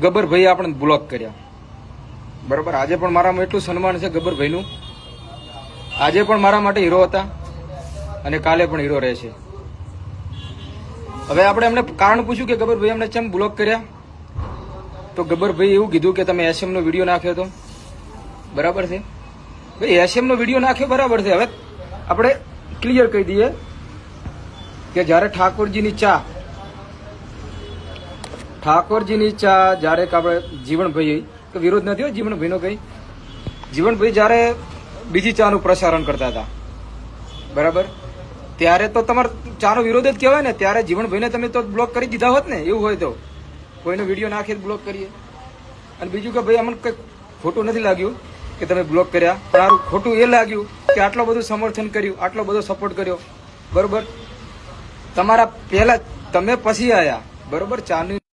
ગબ્બરભાઈ આપણે બ્લોક કર્યા, બરોબર. આજે પણ મારામાં એટલું સન્માન છે ગબ્બરભાઈનું. આજે પણ મારા માટે હીરો હતા અને કાલે પણ હીરો રહેશે. હવે આપણે એમને કારણ પૂછ્યું કે ગબ્બરભાઈ અમને કેમ બ્લોક કર્યા, તો ગબ્બરભાઈ એવું કીધું કે તમે એસએમ નો વિડીયો નાખ્યો હતો, બરાબર છે. ભાઈ એસએમ નો વિડીયો નાખ્યો બરાબર છે. હવે આપણે ક્લિયર કહી દઈએ કે જયારે ઠાકોરજીની ચા જયારે આપણે જીવણભાઈ વિરોધ નથી હોય જીવણભાઈનો કઈ, જીવણભાઈ જયારે બીજી ચાનું પ્રસારણ કરતા હતા, બરાબર, ત્યારે તો તમારે ચાનો વિરોધ જ કહેવાય ને. ત્યારે જીવણભાઈને તમે તો બ્લોક કરી દીધા હોત ને. એવું હોય તો કોઈનો વિડીયો નાખીએ બ્લોક કરીએ. અને બીજું કે ભાઈ અમને કઈ ખોટું નથી લાગ્યું કે તમે બ્લોક કર્યા, પણ સારું ખોટું એ લાગ્યું કે આટલો બધું સમર્થન કર્યું, આટલો બધો સપોર્ટ કર્યો, બરોબર. તમારા પહેલા તમે પછી આયા, બરોબર. ચાની